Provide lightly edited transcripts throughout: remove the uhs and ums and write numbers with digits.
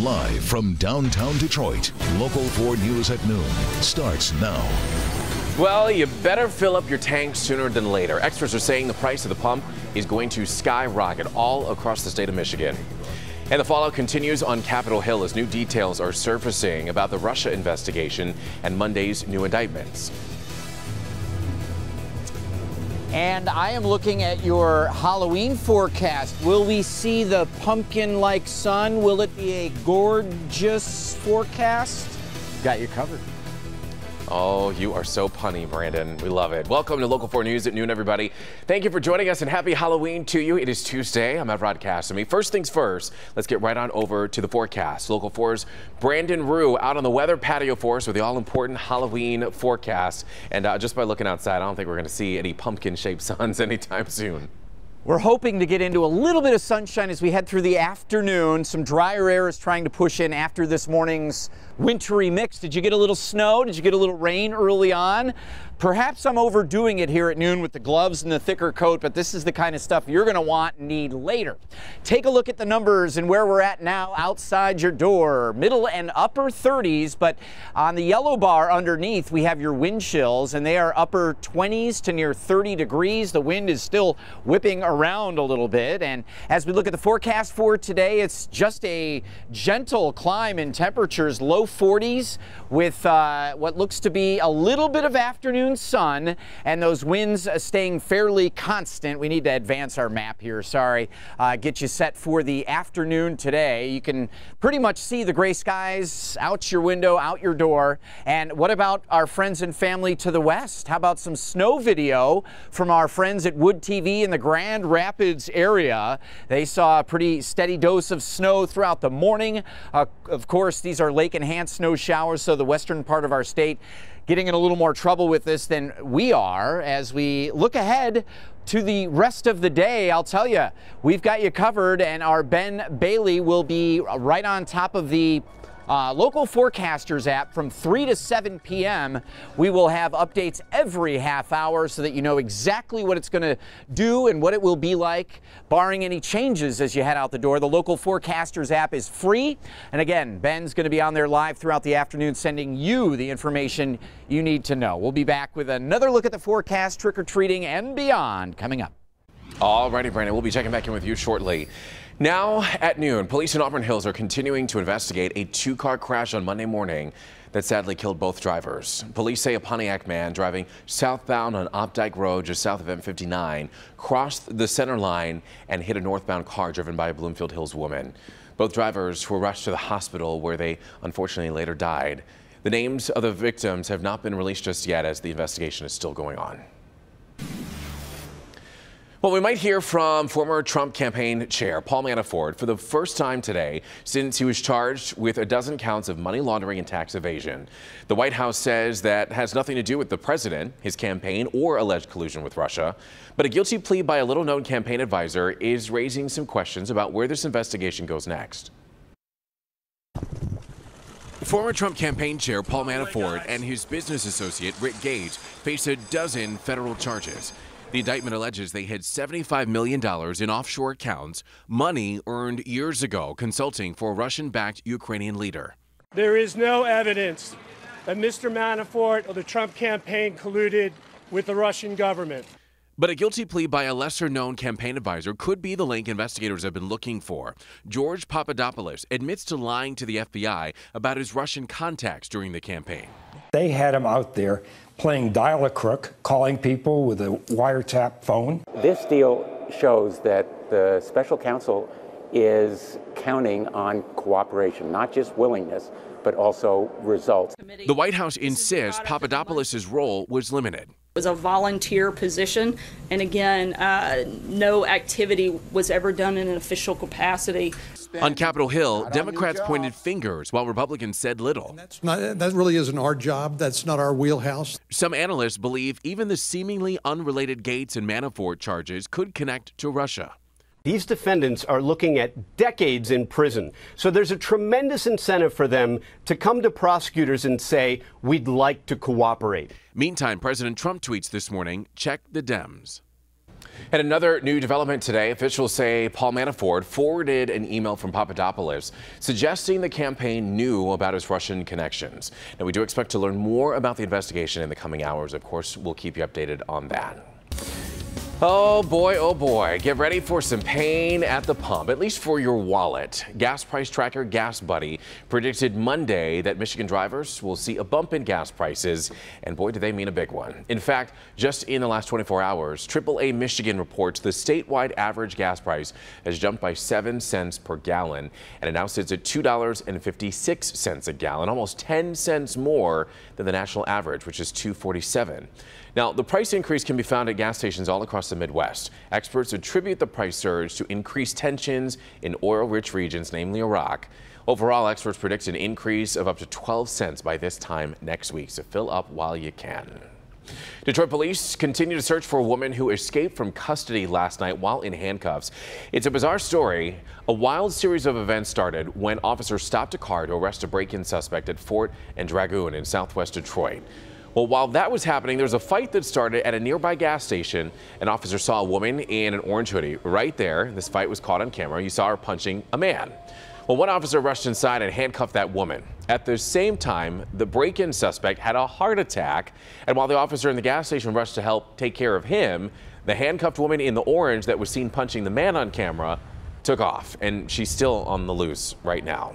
Live from downtown Detroit, Local 4 News at noon starts now. Well, you better fill up your tank sooner than later. Experts are saying the price of the pump is going to skyrocket all across the state of Michigan. And the fallout continues on Capitol Hill as new details are surfacing about the Russia investigation and Monday's new indictments. And I am looking at your Halloween forecast. Will we see the pumpkin-like sun? Will it be a gorgeous forecast? Got you covered. Oh, you are so punny, Brandon. We love it. Welcome to Local 4 News at noon, everybody. Thank you for joining us and happy Halloween to you. It is Tuesday. I'm Rod Cassamy. First things first, let's get right on over to the forecast. Local 4's Brandon Rue out on the weather patio for us with the all-important Halloween forecast. And just by looking outside, I don't think we're going to see any pumpkin-shaped suns anytime soon. We're hoping to get into a little bit of sunshine as we head through the afternoon. Some drier air is trying to push in after this morning's wintry mix. Did you get a little snow? Did you get a little rain early on? Perhaps I'm overdoing it here at noon with the gloves and the thicker coat, but this is the kind of stuff you're going to want and need later. Take a look at the numbers and where we're at now outside your door. Middle and upper 30s, but on the yellow bar underneath, we have your wind chills, and they are upper 20s to near 30 degrees. The wind is still whipping around a little bit, and as we look at the forecast for today, it's just a gentle climb in temperatures, low 40s with what looks to be a little bit of afternoon sun, and those winds staying fairly constant. We need to advance our map here, sorry. Get you set for the afternoon today. You can pretty much see the gray skies out your window, out your door. And what about our friends and family to the west? How about some snow video from our friends at Wood TV in the Grand Rapids area? They saw a pretty steady dose of snow throughout the morning. Of course, these are lake-enhanced snow showers, so the western part of our state getting in a little more trouble with this than we are. As we look ahead to the rest of the day, I'll tell you, we've got you covered, and our Ben Bailey will be right on top of the local forecasters app from 3 to 7 p.m. We will have updates every half hour so that you know exactly what it's going to do and what it will be like, barring any changes as you head out the door. The local forecasters app is free. And again, Ben's going to be on there live throughout the afternoon, sending you the information you need to know. We'll be back with another look at the forecast, trick-or-treating, and beyond coming up. All righty, Brandon. We'll be checking back in with you shortly. Now at noon, police in Auburn Hills are continuing to investigate a two-car crash on Monday morning that sadly killed both drivers. Police say a Pontiac man driving southbound on Opdyke Road just south of M59 crossed the center line and hit a northbound car driven by a Bloomfield Hills woman. Both drivers were rushed to the hospital where they unfortunately later died. The names of the victims have not been released just yet as the investigation is still going on. Well, we might hear from former Trump campaign chair Paul Manafort for the first time today since he was charged with a dozen counts of money laundering and tax evasion. The White House says that has nothing to do with the president, his campaign, or alleged collusion with Russia. But a guilty plea by a little-known campaign advisor is raising some questions about where this investigation goes next. Former Trump campaign chair Paul Manafort and his business associate Rick Gates face a dozen federal charges. The indictment alleges they hid $75 million in offshore accounts, money earned years ago consulting for a Russian-backed Ukrainian leader. There is no evidence that Mr. Manafort or the Trump campaign colluded with the Russian government. But a guilty plea by a lesser-known campaign advisor could be the link investigators have been looking for. George Papadopoulos admits to lying to the FBI about his Russian contacts during the campaign. They had him out there playing dial-a-crook, calling people with a wiretap phone. This deal shows that the special counsel is counting on cooperation, not just willingness, but also results. The White House insists Papadopoulos' role was limited. It was a volunteer position, and again, no activity was ever done in an official capacity. On Capitol Hill, Democrats pointed fingers while Republicans said little. That really isn't our job. That's not our wheelhouse. Some analysts believe even the seemingly unrelated Gates and Manafort charges could connect to Russia. These defendants are looking at decades in prison, so there's a tremendous incentive for them to come to prosecutors and say, we'd like to cooperate. Meantime, President Trump tweets this morning, check the Dems. And another new development today, officials say Paul Manafort forwarded an email from Papadopoulos suggesting the campaign knew about his Russian connections. Now, we do expect to learn more about the investigation in the coming hours. Of course, we'll keep you updated on that. Oh boy, get ready for some pain at the pump, at least for your wallet. Gas price tracker Gas Buddy predicted Monday that Michigan drivers will see a bump in gas prices, and boy, do they mean a big one. In fact, just in the last 24 hours, AAA Michigan reports the statewide average gas price has jumped by 7 cents per gallon, and it now sits at $2.56 a gallon, almost 10 cents more than the national average, which is $2.47. Now, the price increase can be found at gas stations all across the Midwest. Experts attribute the price surge to increased tensions in oil-rich regions, namely Iraq. Overall, experts predict an increase of up to 12 cents by this time next week, so fill up while you can. Detroit police continue to search for a woman who escaped from custody last night while in handcuffs. It's a bizarre story. A wild series of events started when officers stopped a car to arrest a break-in suspect at Fort and Dragoon in southwest Detroit. Well, while that was happening, there was a fight that started at a nearby gas station. An officer saw a woman in an orange hoodie right there. This fight was caught on camera. You saw her punching a man. Well, one officer rushed inside and handcuffed that woman. At the same time, the break-in suspect had a heart attack. And while the officer in the gas station rushed to help take care of him, the handcuffed woman in the orange that was seen punching the man on camera took off. And she's still on the loose right now.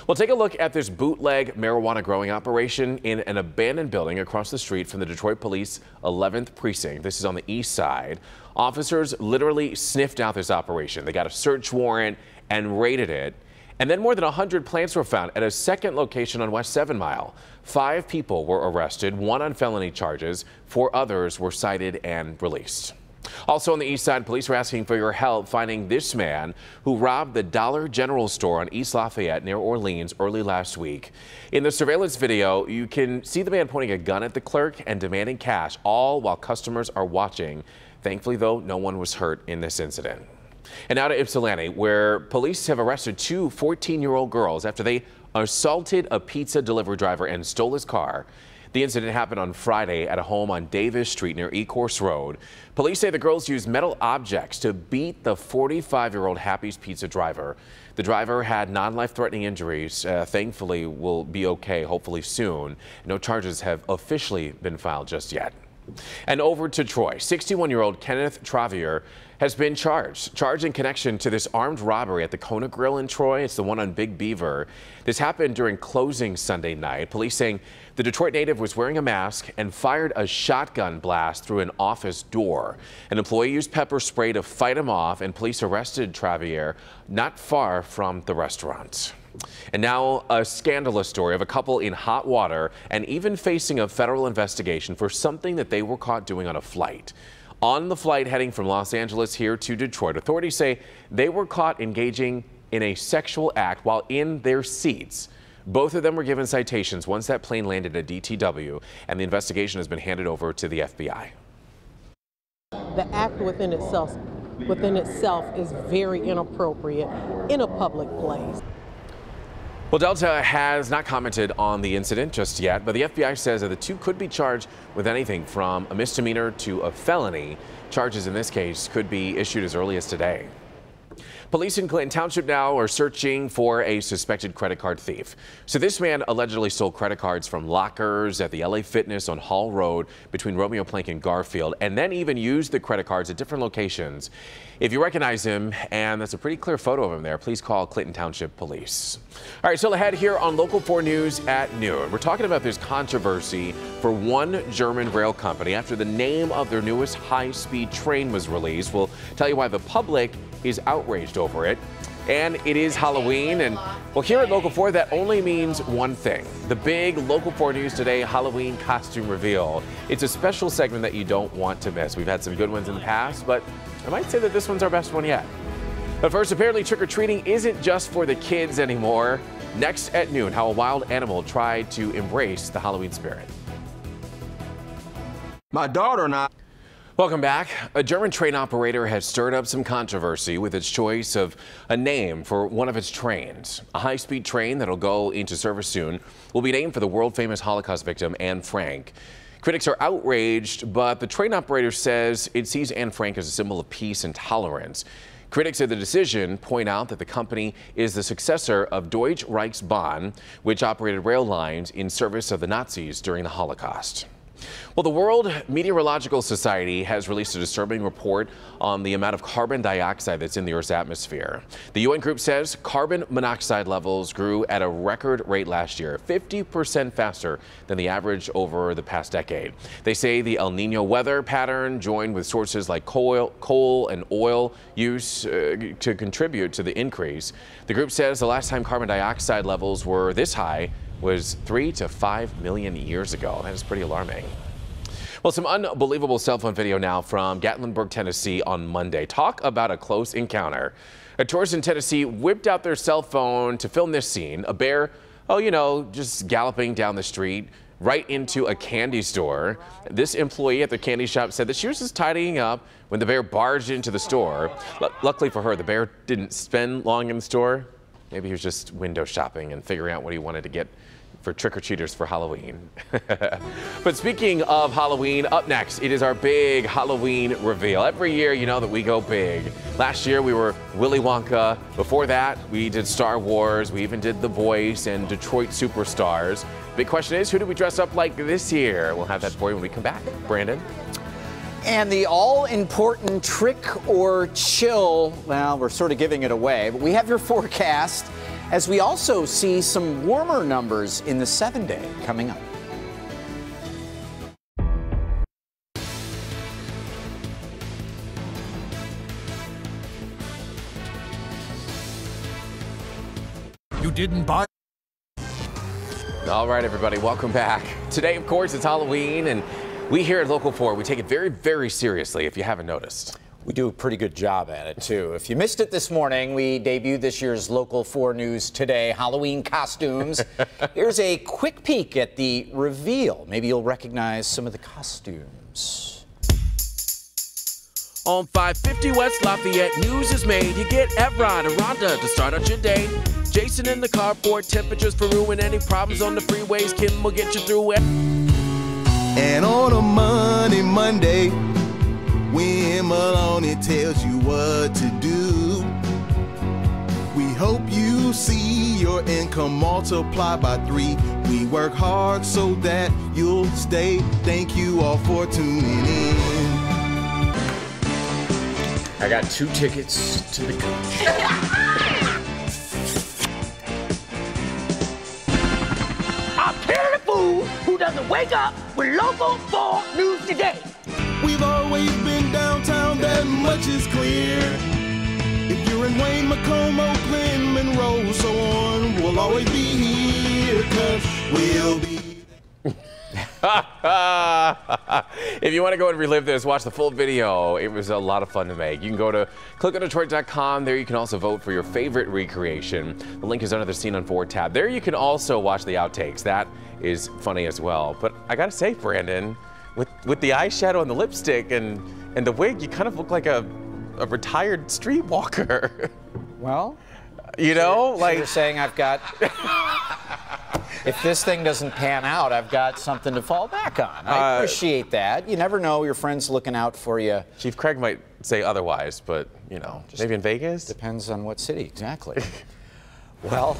Well, take a look at this bootleg marijuana growing operation in an abandoned building across the street from the Detroit Police 11th Precinct. This is on the east side. Officers literally sniffed out this operation. They got a search warrant and raided it. And then more than 100 plants were found at a second location on West 7 Mile. 5 people were arrested, 1 on felony charges. 4 others were cited and released. Also on the east side, police are asking for your help finding this man who robbed the Dollar General store on East Lafayette near Orleans early last week. In the surveillance video, you can see the man pointing a gun at the clerk and demanding cash, all while customers are watching. Thankfully, though, no one was hurt in this incident. And now to Ypsilanti, where police have arrested 2 14-year-old girls after they assaulted a pizza delivery driver and stole his car. The incident happened on Friday at a home on Davis Street near Ecorse Road. Police say the girls used metal objects to beat the 45-year-old Happy's Pizza driver. The driver had non-life-threatening injuries. Thankfully, will be okay, hopefully soon. No charges have officially been filed just yet. And over to Troy. 61-year-old Kenneth Travier has been charged in connection to this armed robbery at the Kona Grill in Troy. It's the one on Big Beaver. This happened during closing Sunday night. Police saying the Detroit native was wearing a mask and fired a shotgun blast through an office door. An employee used pepper spray to fight him off, and police arrested Travier not far from the restaurant. And now a scandalous story of a couple in hot water and even facing a federal investigation for something that they were caught doing on a flight. On the flight heading from Los Angeles here to Detroit, authorities say they were caught engaging in a sexual act while in their seats. Both of them were given citations once that plane landed at DTW, and the investigation has been handed over to the FBI. The act within itself is very inappropriate in a public place. Well, Delta has not commented on the incident just yet, but the FBI says that the 2 could be charged with anything from a misdemeanor to a felony. Charges in this case could be issued as early as today. Police in Clinton Township now are searching for a suspected credit card thief. So this man allegedly stole credit cards from lockers at the LA Fitness on Hall Road between Romeo Plank and Garfield, and then even used the credit cards at different locations. If you recognize him, and that's a pretty clear photo of him there, please call Clinton Township Police. All right, still ahead here on Local 4 News at noon. We're talking about this controversy for one German rail company after the name of their newest high-speed train was released. We'll tell you why the public is outraged over it. And it is Halloween, and well, here at Local 4, that only means one thing. The big Local 4 News Today Halloween costume reveal. It's a special segment that you don't want to miss. We've had some good ones in the past, but I might say that this one's our best one yet. But first, apparently trick-or-treating isn't just for the kids anymore. Next at noon, how a wild animal tried to embrace the Halloween spirit. My daughter and I... Welcome back. A German train operator has stirred up some controversy with its choice of a name for one of its trains. A high-speed train that'll go into service soon will be named for the world-famous Holocaust victim Anne Frank. Critics are outraged, but the train operator says it sees Anne Frank as a symbol of peace and tolerance. Critics of the decision point out that the company is the successor of Deutsche Reichsbahn, which operated rail lines in service of the Nazis during the Holocaust. Well, the World Meteorological Society has released a disturbing report on the amount of carbon dioxide that's in the Earth's atmosphere. The UN group says carbon monoxide levels grew at a record rate last year, 50% faster than the average over the past decade. They say the El Nino weather pattern, joined with sources like coal and oil use to contribute to the increase. The group says the last time carbon dioxide levels were this high was 3 to 5 million years ago. That is pretty alarming. Well, some unbelievable cell phone video now from Gatlinburg, Tennessee on Monday. Talk about a close encounter. A tourist in Tennessee whipped out their cell phone to film this scene. A bear, just galloping down the street right into a candy store. This employee at the candy shop said that she was just tidying up when the bear barged into the store. Luckily for her, the bear didn't spend long in the store. Maybe he was just window shopping and figuring out what he wanted to get for trick-or-treaters for Halloween. But speaking of Halloween, up next, it is our big Halloween reveal. Every year, you know that we go big. Last year, we were Willy Wonka. Before that, we did Star Wars. We even did The Voice and Detroit Superstars. Big question is, who do we dress up like this year? We'll have that for you when we come back. Brandon? And the all-important trick or chill, well, we're sort of giving it away, but we have your forecast as we also see some warmer numbers in the 7-day coming up. You didn't buy. All right, everybody, welcome back. Today, of course, it's Halloween, and we here at Local 4, we take it very, very seriously, if you haven't noticed. We do a pretty good job at it, too. If you missed it this morning, we debuted this year's Local 4 News Today Halloween costumes. Here's a quick peek at the reveal. Maybe you'll recognize some of the costumes. On 550 West Lafayette, news is made. You get Evron and Rhonda to start out your day. Jason in the carport, temperatures for ruin any problems on the freeways. Kim will get you through it. And on a Monday, when Maloney tells you what to do, we hope you see your income multiply by 3. We work hard so that you'll stay. Thank you all for tuning in. I got 2 tickets to the coach. I'm Terry the Fool who doesn't wake up with Local 4 News Today. We've always been downtown, that much is clear. If you're in Wayne, Macomb, Oakland, Monroe, so on, we'll always be here, 'cause we'll be. If you want to go and relive this, watch the full video. It was a lot of fun to make. You can go to clickondetroit.com. There you can also vote for your favorite recreation. The link is under the Scene on 4 tab. There you can also watch the outtakes. That is funny as well. But I got to say, Brandon, with the eyeshadow and the lipstick and the wig, you kind of look like a retired streetwalker. Well, you know, like you're saying, I've got. If this thing doesn't pan out, I've got something to fall back on. I appreciate that. You never know, your friend's looking out for you. Chief Craig might say otherwise, but maybe in Vegas. Depends on what city, exactly. Well,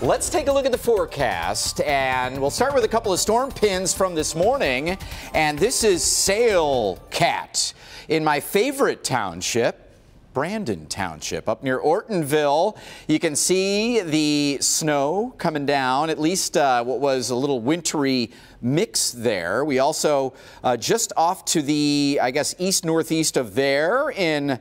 let's take a look at the forecast, and we'll start with a couple of storm pins from this morning. And this is Sail Cat in my favorite township, Brandon Township, up near Ortonville. You can see the snow coming down, at least what was a little wintry mix there. We also just off to the, I guess, east-northeast of there in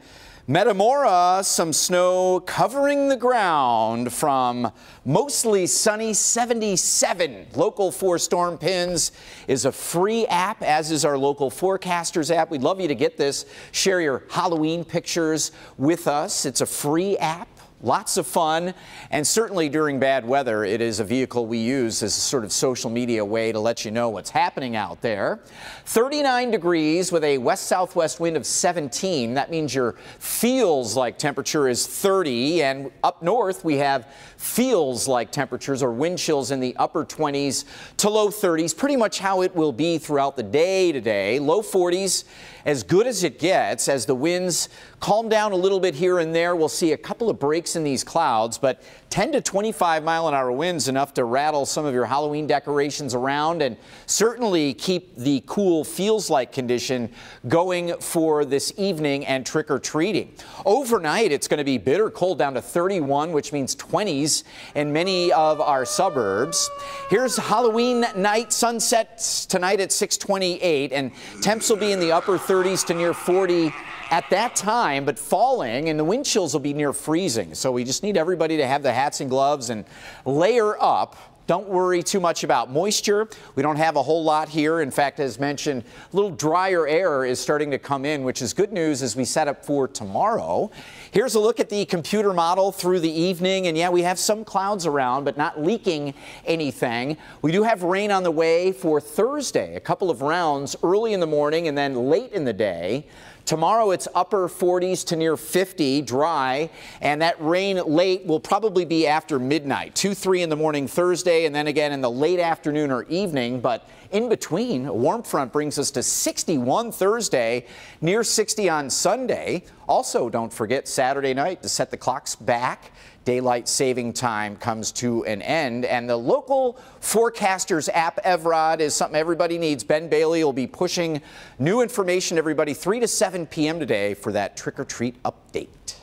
Metamora, some snow covering the ground from mostly sunny 77. Local 4 Storm Pins is a free app, as is our Local Forecasters app. We'd love you to get this. Share your Halloween pictures with us. It's a free app. Lots of fun, and certainly during bad weather, it is a vehicle we use as a sort of social media way to let you know what's happening out there. 39 degrees with a west-southwest wind of 17. That means your feels like temperature is 30, and up north we have feels like temperatures or wind chills in the upper 20s to low 30s. Pretty much how it will be throughout the day today. Low 40s, as good as it gets. As the winds calm down a little bit here and there, we'll see a couple of breaks in these clouds, but 10 to 25 mile-an-hour winds enough to rattle some of your Halloween decorations around and certainly keep the cool feels-like condition going for this evening and trick-or-treating. Overnight, it's going to be bitter cold down to 31, which means 20s in many of our suburbs. Here's Halloween night. Sunsets tonight at 6:28, and temps will be in the upper 30s to near 40 at that time, but falling, and the wind chills will be near freezing. So we just need everybody to have the hats and gloves and layer up. Don't worry too much about moisture. We don't have a whole lot here. In fact, as mentioned, a little drier air is starting to come in, which is good news as we set up for tomorrow. Here's a look at the computer model through the evening. And yeah, we have some clouds around, but not leaking anything. We do have rain on the way for Thursday. A couple of rounds early in the morning and then late in the day. Tomorrow it's upper 40s to near 50, dry, and that rain late will probably be after midnight, 2, 3 in the morning Thursday, and then again in the late afternoon or evening. But in between, a warm front brings us to 61 Thursday, near 60 on Sunday. Also, don't forget Saturday night to set the clocks back. Daylight saving time comes to an end, and the local forecasters app, Evrod, is something everybody needs. Ben Bailey will be pushing new information to everybody 3 to 7 p.m. today for that trick-or-treat update.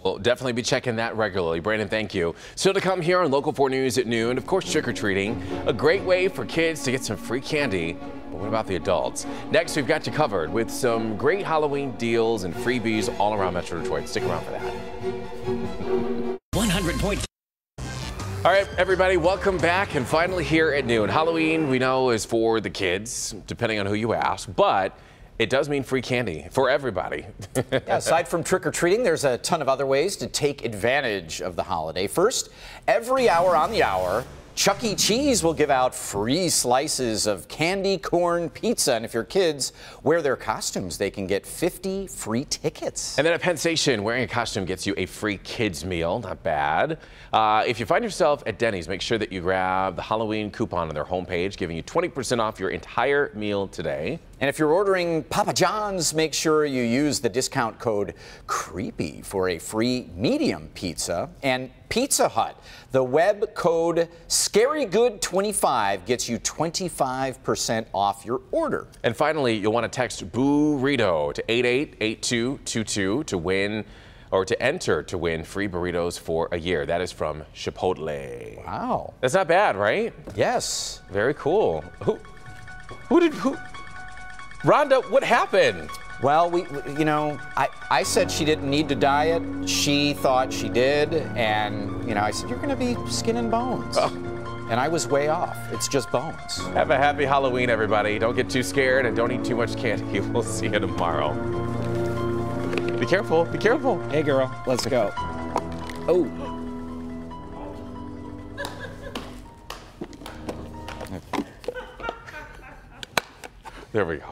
We'll definitely be checking that regularly. Brandon, thank you. Still to come here on Local 4 News at noon. Of course, trick-or-treating, a great way for kids to get some free candy. But what about the adults? Next, we've got you covered with some great Halloween deals and freebies all around Metro Detroit. Stick around for that. 100 point. All right, everybody, welcome back. And finally here at noon. Halloween, we know, is for the kids, depending on who you ask, but it does mean free candy for everybody. Yeah, aside from trick-or-treating, there's a ton of other ways to take advantage of the holiday. First, every hour on the hour, Chuck E. Cheese will give out free slices of candy corn pizza. And if your kids wear their costumes, they can get 50 free tickets. And then at Penn Station, wearing a costume gets you a free kids meal. Not bad. If you find yourself at Denny's, make sure that you grab the Halloween coupon on their homepage, giving you 20% off your entire meal today. And if you're ordering Papa John's, make sure you use the discount code CREEPY for a free medium pizza. And Pizza Hut, the web code SCARYGOOD25 gets you 25% off your order. And finally, you'll want to text BOORITO to 888222 to win or to enter to win free burritos for a year. That is from Chipotle. Wow. That's not bad, right? Yes. Very cool. Who? Rhonda, what happened? Well, I said she didn't need to diet. She thought she did. And, I said, you're going to be skin and bones. Oh. And I was way off. It's just bones. Have a happy Halloween, everybody. Don't get too scared and don't eat too much candy. We'll see you tomorrow. Be careful. Be careful. Hey, girl. Let's go. Oh. There we go.